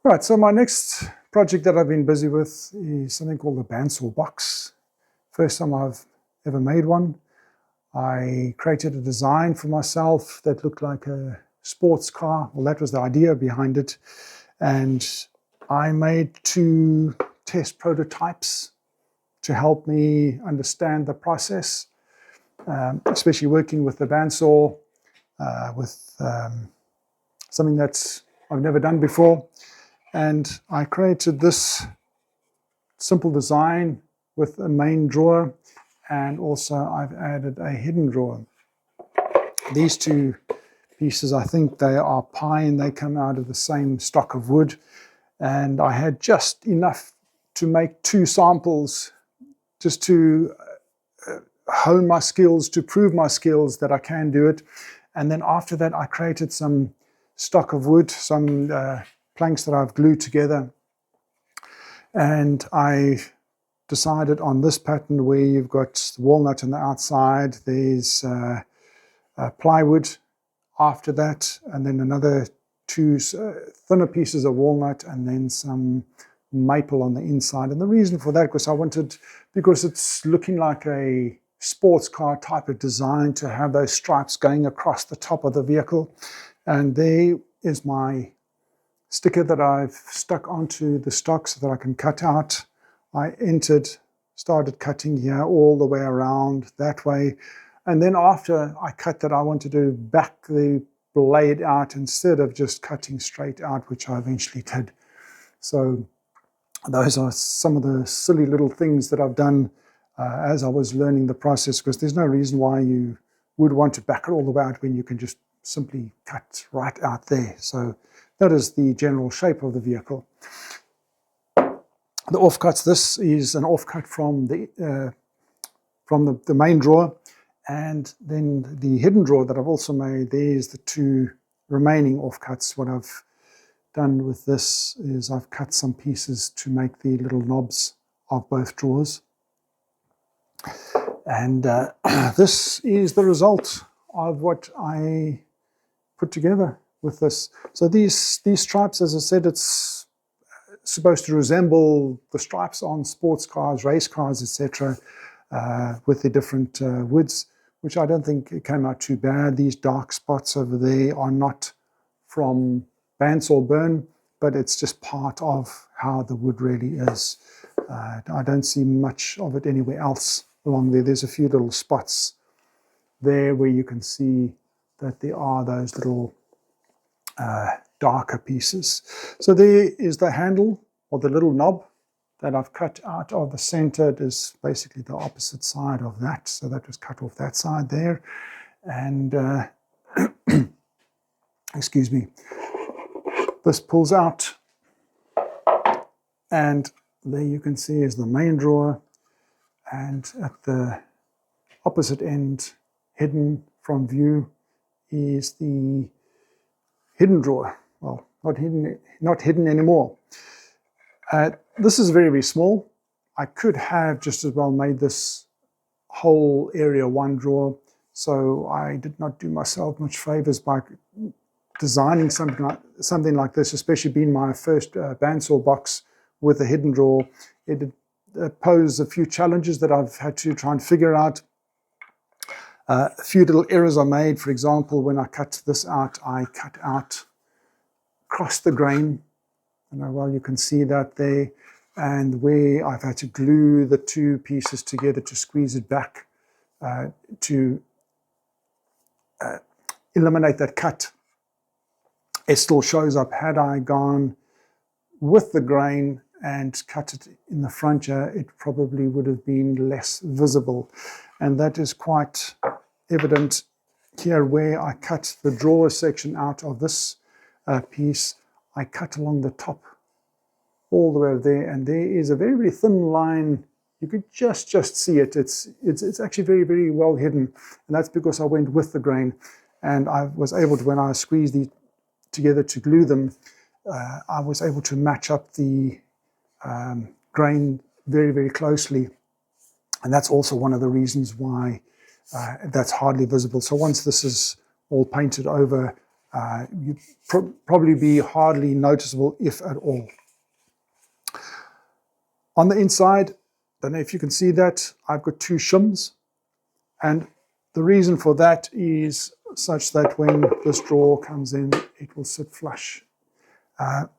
Right, so my next project that I've been busy with is something called the Bandsaw Box. First time I've ever made one. I created a design for myself that looked like a sports car. Well, that was the idea behind it. And I made 2 test prototypes to help me understand the process, especially working with the bandsaw, with something that I've never done before. And I created this simple design with a main drawer, and also I've added a hidden drawer. These 2 pieces, I think they are pine. They come out of the same stock of wood, and I had just enough to make 2 samples just to hone my skills, to prove my skills that I can do it. And then after that, I created some stock of wood, some planks that I've glued together, and I decided on this pattern where you've got walnut on the outside, there's plywood after that, and then another 2 thinner pieces of walnut, and then some maple on the inside. And the reason for that was because it's looking like a sports car type of design, to have those stripes going across the top of the vehicle. And there is my sticker that I've stuck onto the stock so that I can cut out. I started cutting here all the way around that way. And then after I cut that, I wanted to back the blade out instead of just cutting straight out, which I eventually did. So those are some of the silly little things that I've done as I was learning the process, because there's no reason why you would want to back it all the way out when you can just simply cut right out there. So that is the general shape of the vehicle. The offcuts, this is an offcut from the main drawer, and then the hidden drawer that I've also made, there's the 2 remaining offcuts. What I've done with this is I've cut some pieces to make the little knobs of both drawers. And this is the result of what I put together with this. So these stripes, as I said, it's supposed to resemble the stripes on sports cars, race cars, etc., with the different woods, which I don't think it came out too bad. These dark spots over there are not from bandsaw burn, but it's just part of how the wood really is. I don't see much of it anywhere else along there. There's a few little spots there where you can see that there are those little darker pieces. So there is the handle, or the little knob that I've cut out of the center. It is basically the opposite side of that. So that was cut off that side there. And excuse me, this pulls out, and there you can see is the main drawer, and at the opposite end, hidden from view, is the hidden drawer. Well, not hidden anymore. This is very, very small. I could have just as well made this whole area 1 drawer, so I did not do myself much favors by designing something like this, especially being my first bandsaw box with a hidden drawer. It did pose a few challenges that I've had to try and figure out. A few little errors I made. For example, when I cut this out, I cut out across the grain. And well, you can see that there. And where I've had to glue the 2 pieces together to squeeze it back to eliminate that cut. It still shows up. Had I gone with the grain and cut it in the front here, it probably would have been less visible. And that is quite evident here where I cut the drawer section out of this piece. I cut along the top all the way over there, and there is a very, very thin line. You could just see it. It's actually very, very well hidden, and that's because I went with the grain, and I was able to, when I squeezed these together to glue them, I was able to match up the grain very, very closely, and that's also one of the reasons why that's hardly visible. So once this is all painted over, you'd probably be hardly noticeable, if at all. On the inside, I don't know if you can see that, I've got 2 shims, and the reason for that is such that when this drawer comes in, it will sit flush.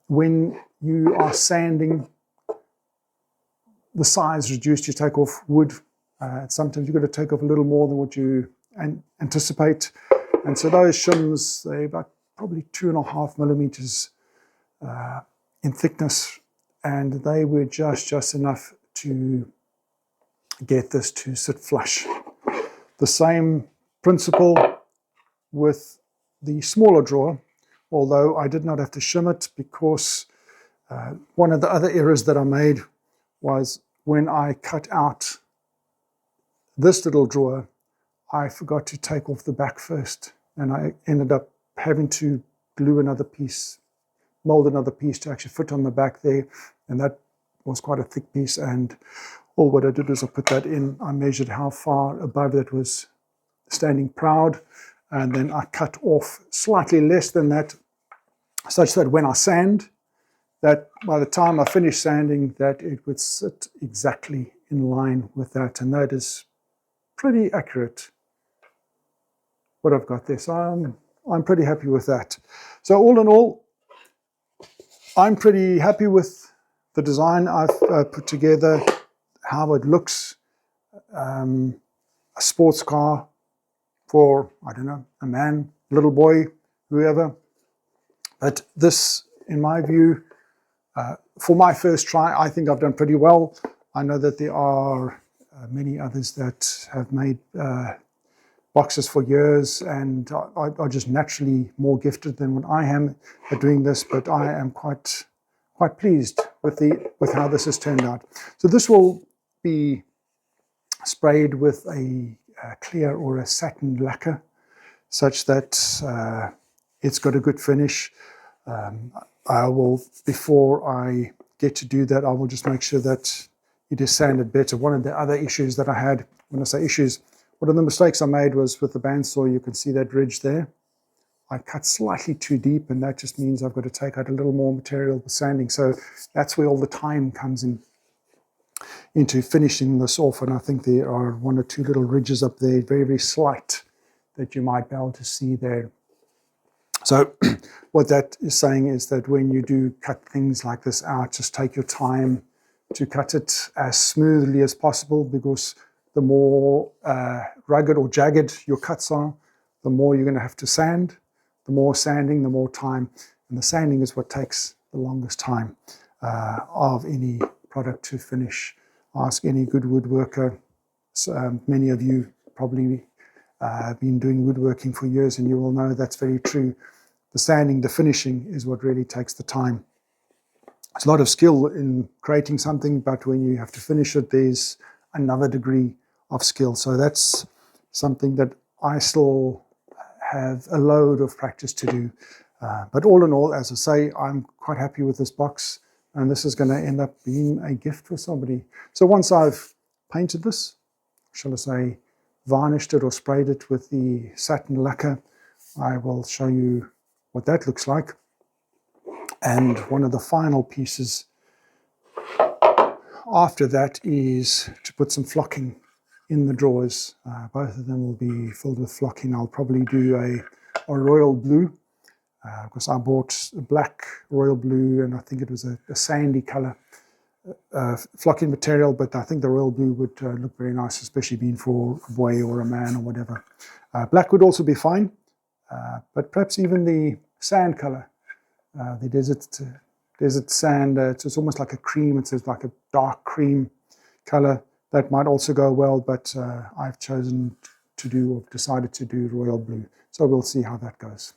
When you are sanding, the size reduced, you take off wood. Sometimes you've got to take off a little more than what you anticipate. And so those shims, they're about probably 2.5 millimeters in thickness, and they were just enough to get this to sit flush. The same principle with the smaller drawer, although I did not have to shim it, because one of the other errors that I made was when I cut out this little drawer, I forgot to take off the back first, and I ended up having to glue another piece, mold another piece to actually fit on the back there, and that was quite a thick piece. And all what I did was I put that in, I measured how far above it was standing proud, and then I cut off slightly less than that, such that when I sand, that by the time I finish sanding, that it would sit exactly in line with that, and that is pretty accurate, what I've got there. So I'm pretty happy with that. So all in all, I'm pretty happy with the design I've put together, how it looks. A sports car for, I don't know, a man, little boy, whoever. But this, in my view, for my first try, I think I've done pretty well. I know that there are many others that have made boxes for years, and are just naturally more gifted than what I am at doing this, but I am quite pleased with how this has turned out. So this will be sprayed with a clear or a satin lacquer, such that it's got a good finish. I will, before I get to do that, I will just make sure that it is sanded better. One of the other issues that I had, when I say issues, one of the mistakes I made was with the bandsaw. You can see that ridge there. I cut slightly too deep, and that just means I've got to take out a little more material for sanding. So that's where all the time comes into finishing this off. And I think there are 1 or 2 little ridges up there, very, very slight, that you might be able to see there. So what that is saying is that when you do cut things like this out, just take your time to cut it as smoothly as possible, because the more rugged or jagged your cuts are, the more you're going to have to sand. The more sanding, the more time. And the sanding is what takes the longest time of any product to finish. Ask any good woodworker. Many of you probably been doing woodworking for years, and you will know that's very true. The sanding, the finishing is what really takes the time. It's a lot of skill in creating something, but when you have to finish it, there's another degree of skill. So that's something that I still have a load of practice to do. But all in all, as I say, I'm quite happy with this box, and this is going to end up being a gift for somebody. So once I've painted this, shall I say, varnished it or sprayed it with the satin lacquer, I will show you what that looks like. And one of the final pieces after that is to put some flocking in the drawers. Both of them will be filled with flocking. I'll probably do a royal blue, because I bought a black royal blue, and I think it was a sandy color flocking material, but I think the royal blue would look very nice, especially being for a boy or a man or whatever. Black would also be fine, but perhaps even the sand color, the desert sand, it's almost like a cream. It's like a dark cream color. That might also go well, but I've chosen to do, or decided to do, royal blue. So we'll see how that goes.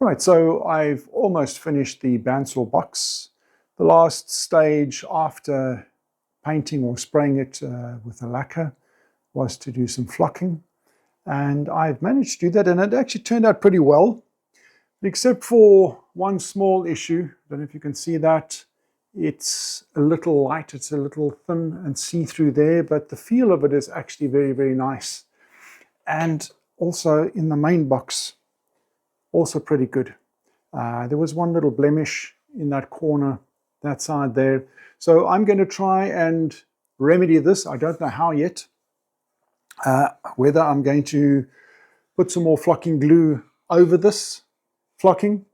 Right, so I've almost finished the Bandsaw box. The last stage after painting or spraying it with a lacquer was to do some flocking. And I've managed to do that, and it actually turned out pretty well, except for one small issue. I don't know if you can see that. It's a little light, it's a little thin and see-through there, but the feel of it is actually very, very nice. And also in the main box, also pretty good. There was one little blemish in that corner, that side there. So I'm going to try and remedy this. I don't know how yet. Whether I'm going to put some more flocking glue over this flocking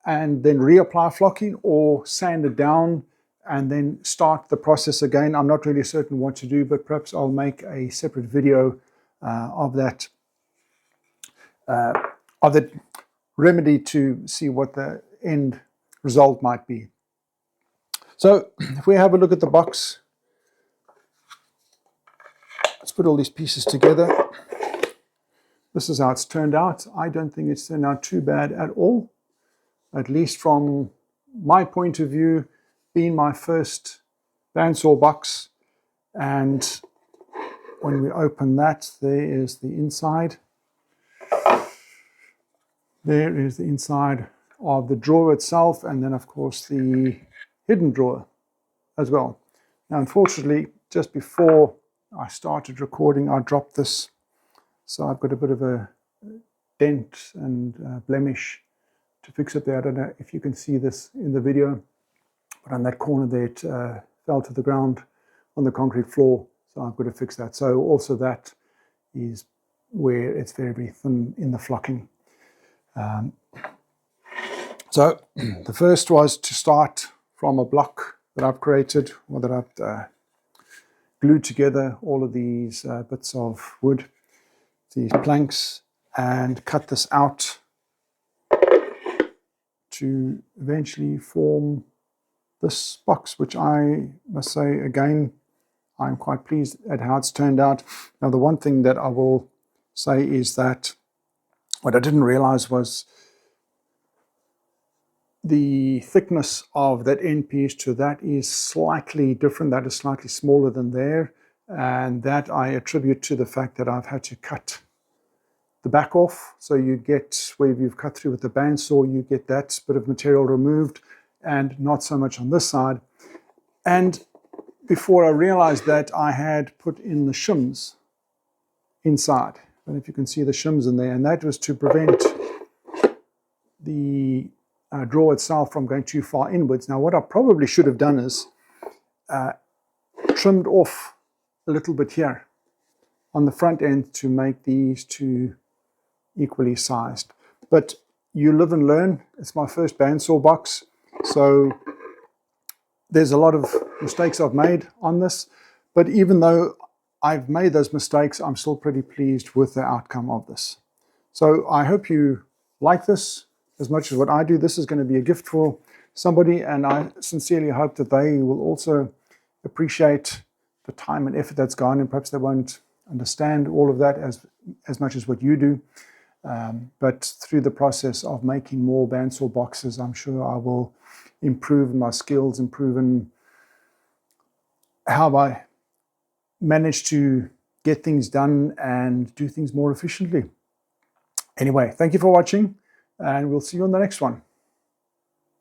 and then reapply flocking, or sand it down and then start the process again. I'm not really certain what to do, but perhaps I'll make a separate video of that remedy to see what the end result might be. So if we have a look at the box, let's put all these pieces together. This is how it's turned out. I don't think it's turned out too bad at all, at least from my point of view, being my first Bandsaw box. And when we open that, there is the inside. There is the inside of the drawer itself, and then of course the hidden drawer as well. Now unfortunately, just before I started recording, I dropped this, so I've got a bit of a dent and blemish to fix it there. I don't know if you can see this in the video, but on that corner there it fell to the ground on the concrete floor, so I've got to fix that. So also that is where it's very, very thin in the flocking. So the first was to start from a block that I've created, or that I've glued together all of these bits of wood, these planks, and cut this out to eventually form this box, which I must say again, I'm quite pleased at how it's turned out. Now the one thing that I will say is that what I didn't realize was the thickness of that end piece to that is slightly different. That is slightly smaller than there, and that I attribute to the fact that I've had to cut the back off. So you get, where you've cut through with the bandsaw, you get that bit of material removed, and not so much on this side. And before I realized that, I had put in the shims inside. I don't know if you can see the shims in there, and that was to prevent the drawer itself from going too far inwards. Now what I probably should have done is trimmed off a little bit here on the front end to make these two equally sized. But you live and learn. It's my first bandsaw box, so there's a lot of mistakes I've made on this, but even though I've made those mistakes, I'm still pretty pleased with the outcome of this. So I hope you like this as much as what I do. This is going to be a gift for somebody, and I sincerely hope that they will also appreciate the time and effort that's gone, and perhaps they won't understand all of that as much as what you do. But through the process of making more bandsaw boxes, I'm sure I will improve my skills, improve in how I manage to get things done and do things more efficiently. Anyway, thank you for watching, and we'll see you on the next one.